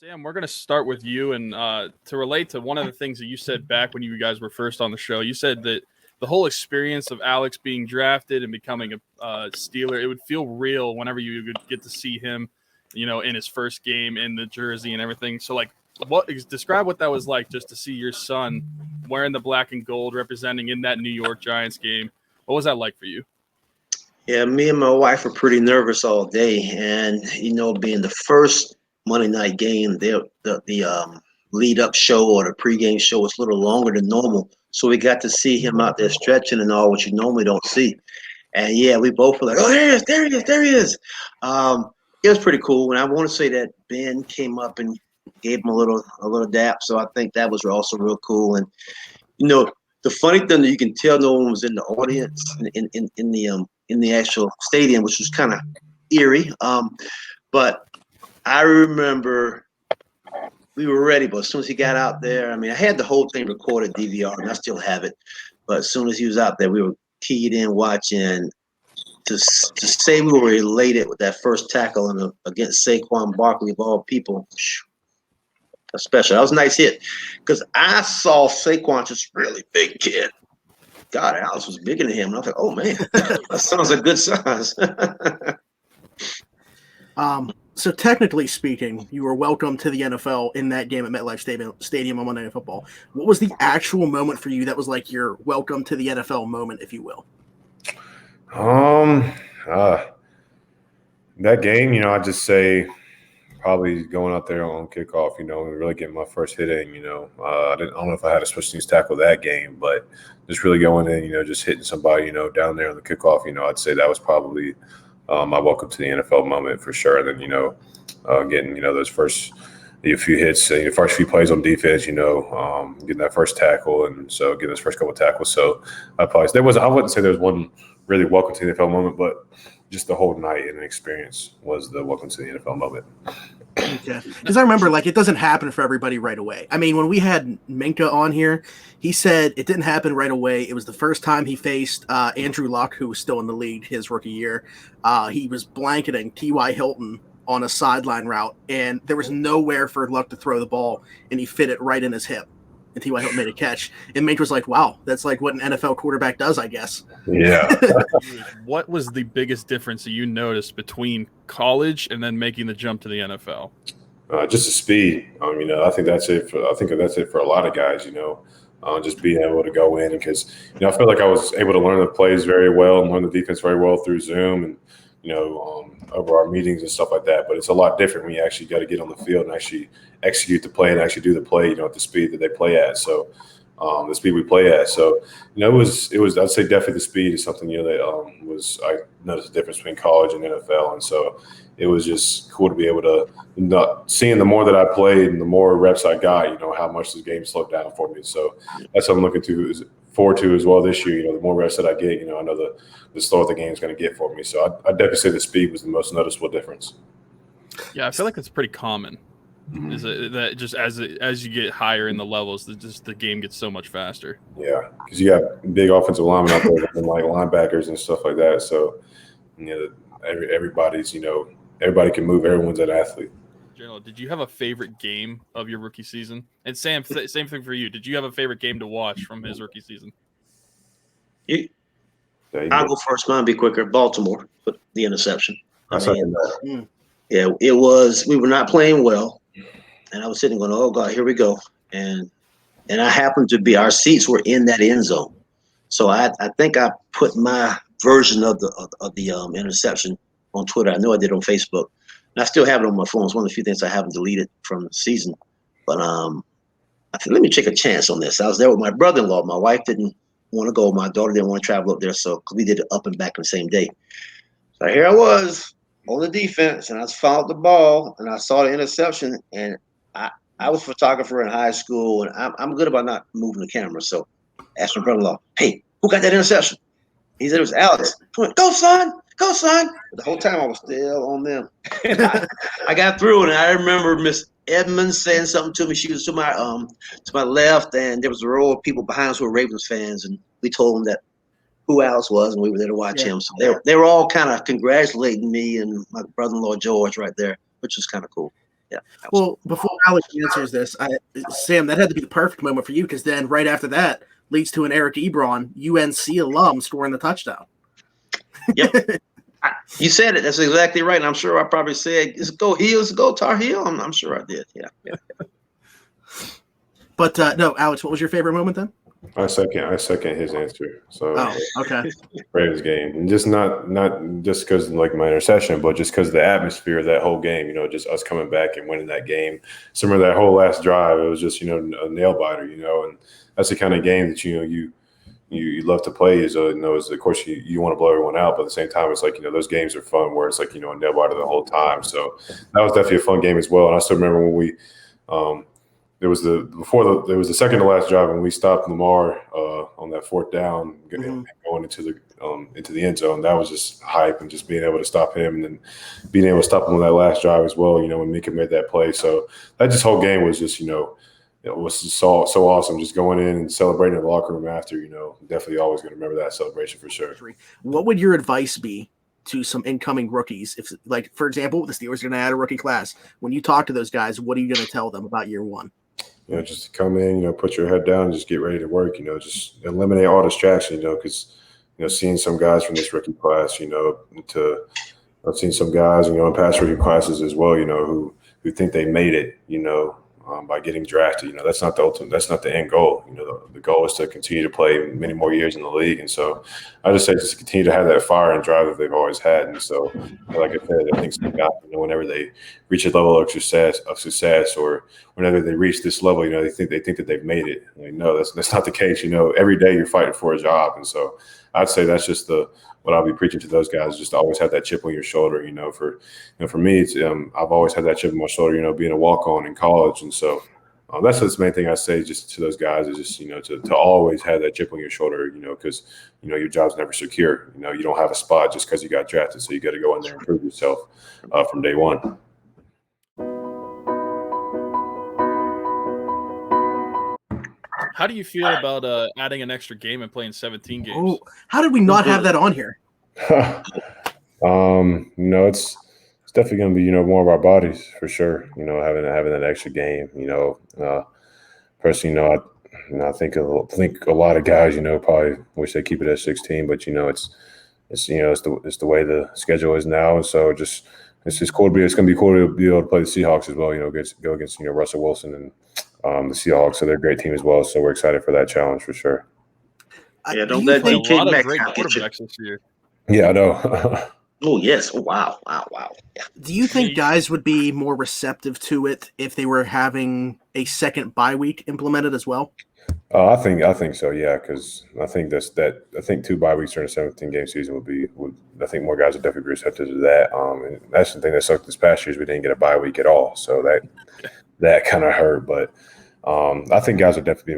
Sam, we're going to start with you. And to relate to one of the things that you said back when you guys were first on the show, you said that the whole experience of Alex being drafted and becoming a Steeler, it would feel real whenever you would get to see him, in his first game in the jersey and everything. So, describe what that was like just to see your son wearing the black and gold, representing in that New York Giants game. What was that like for you? Yeah, me and my wife were pretty nervous all day, and being the first Monday night game, the lead up show or the pregame show was a little longer than normal, so we got to see him out there stretching and all, which you normally don't see. And yeah, we both were like, "Oh, there he is." It was pretty cool, and I want to say that Ben came up and gave him a little dap, so I think that was also real cool. And the funny thing that you can tell no one was in the audience in the actual stadium, which was kind of eerie. But I remember we were ready, but as soon as he got out there, I had the whole thing recorded DVR, and I still have it. But as soon as he was out there, we were keyed in watching. To say we were elated with that first tackle against Saquon Barkley of all people, special. That was a nice hit because I saw Saquon just really big kid. God, Alex was bigger than him. And I was like, oh, man, that sounds a good size. So technically speaking, you were welcome to the NFL in that game at MetLife Stadium on Monday Night Football. What was the actual moment for you that was like your welcome to the NFL moment, if you will? That game, I'd just say probably going out there on kickoff, and really getting my first hit in, I don't know if I had a special teams tackle that game, but just really going in, just hitting somebody, down there on the kickoff, I'd say that was probably my welcome to the NFL moment for sure. And then, getting, those first few hits, first few plays on defense, getting that first tackle. And so getting those first couple of tackles. So I wouldn't say there was one really welcome to the NFL moment, but just the whole night and experience was the welcome to the NFL moment. Okay. Because I remember, it doesn't happen for everybody right away. When we had Minka on here, he said it didn't happen right away. It was the first time he faced Andrew Luck, who was still in the league his rookie year. He was blanketing T.Y. Hilton on a sideline route, and there was nowhere for Luck to throw the ball, and he fit it right in his hip. And T.Y. Hilton made a catch. And Minka was like, wow, that's like what an NFL quarterback does, I guess. Yeah. What was the biggest difference that you noticed between college and then making the jump to the NFL? Just the speed. I think that's it for a lot of guys, just being able to go in because, I feel like I was able to learn the plays very well and learn the defense very well through Zoom and, over our meetings and stuff like that. But it's a lot different when you actually got to get on the field and actually execute the play and actually do the play, at the speed that they play at. So the speed we play at. So, it was, I'd say definitely the speed is something, that I noticed the difference between college and NFL. And so it was just cool to be able to seeing the more that I played and the more reps I got, how much this game slowed down for me. So that's what I'm looking forward to as well this year. The more reps that I get, I know the slower the game is going to get for me. So I definitely say the speed was the most noticeable difference. Yeah, I feel like that's pretty common. Mm-hmm. Is it that just as you get higher in the levels, the game gets so much faster? Yeah, because you got big offensive linemen out there and like linebackers and stuff like that. So everybody's everybody can move. Everyone's an athlete. General, did you have a favorite game of your rookie season? And Sam, same thing for you. Did you have a favorite game to watch from his rookie season? I'll go first. Mine be quicker. Baltimore put the interception. Yeah, it was. We were not playing well, and I was sitting going, "Oh God, here we go!" And I happened to be. Our seats were in that end zone, so I think I put my version of the interception on Twitter. I know I did on Facebook, and I still have it on my phone. It's one of the few things I haven't deleted from the season. But I said, let me take a chance on this. I was there with my brother-in-law. My wife didn't want to go. My daughter didn't want to travel up there, so we did it up and back on the same day. So here I was on the defense, and I fouled the ball, and I saw the interception, and I was a photographer in high school, and I'm good about not moving the camera. So I asked my brother-in-law, hey, who got that interception? He said it was Alex. I went, go, son. Go, son. But the whole time I was still on them. I got through, and I remember Miss Edmonds saying something to me. She was to my left, and there was a row of people behind us who were Ravens fans, and we told them that who Alex was, and we were there to watch him. So they were all kind of congratulating me and my brother-in-law George right there, which was kind of cool. Yeah. Well, before Alex answers this, Sam, that had to be the perfect moment for you because then right after that leads to an Eric Ebron, UNC alum, scoring the touchdown. Yep. You said it. That's exactly right. And I'm sure I probably said, "Let's go Heels, go Tar Heel." I'm sure I did. Yeah. But no, Alex, what was your favorite moment then? I second his answer. So Okay. Ravens game, and just not just because like my interception, but just because the atmosphere of that whole game. Just us coming back and winning that game. Some of that whole last drive, it was just a nail biter. And that's the kind of game that you love to play. Is of course you want to blow everyone out, but at the same time, it's like those games are fun where it's like a nail biter the whole time. So that was definitely a fun game as well. And I still remember when we. It was the second to last drive when we stopped Lamar on that fourth down going into the end zone. That was just hype, and just being able to stop him, and then being able to stop him on that last drive as well. When Mika made that play, so that whole game was just it was just so awesome. Just going in and celebrating in the locker room after. Definitely always going to remember that celebration for sure. What would your advice be to some incoming rookies? If, like, for example, the Steelers are going to add a rookie class. When you talk to those guys, what are you going to tell them about year one? Just to come in, put your head down and just get ready to work, just eliminate all distractions, because, seeing some guys from this rookie class, I've seen some guys, in past rookie classes as well, who think they made it, by getting drafted. That's not the ultimate, that's not the end goal. The goal is to continue to play many more years in the league. And so I just say just continue to have that fire and drive that they've always had. And so, like I said, I think some guys, whenever they reach a level of success, or whenever they reach this level, they think that they've made it. No, that's not the case. Every day you're fighting for a job. And so I'd say that's just what I'll be preaching to those guys, just to always have that chip on your shoulder. For me, it's I've always had that chip on my shoulder, being a walk-on in college. And so that's the main thing I say just to those guys is just, to always have that chip on your shoulder, because, your job's never secure. You don't have a spot just because you got drafted. So you got to go in there and prove yourself from day one. How do you feel about adding an extra game and playing 17 games? Oh, how did we not have that on here? It's definitely going to be, more of our bodies for sure. Having that extra game. Personally, I think a lot of guys, probably wish they keep it at 16, but it's the way the schedule is now, and so it's just cool to it's going to be cool to be able to play the Seahawks as well. Go against Russell Wilson and the Seahawks. So they're a great team as well. So we're excited for that challenge for sure. Yeah, don't let a DK lot of Metcalf great get you. quarterbacks this year. Yeah, I know. Oh yes! Oh, wow! Yeah. Do you think guys would be more receptive to it if they were having a second bye week implemented as well? I think so. Yeah, because I think I think 2 bye weeks during a 17-game season would I think more guys would definitely be receptive to that. And that's the thing that sucked this past year is we didn't get a bye week at all. So that kind of hurt. But I think guys would definitely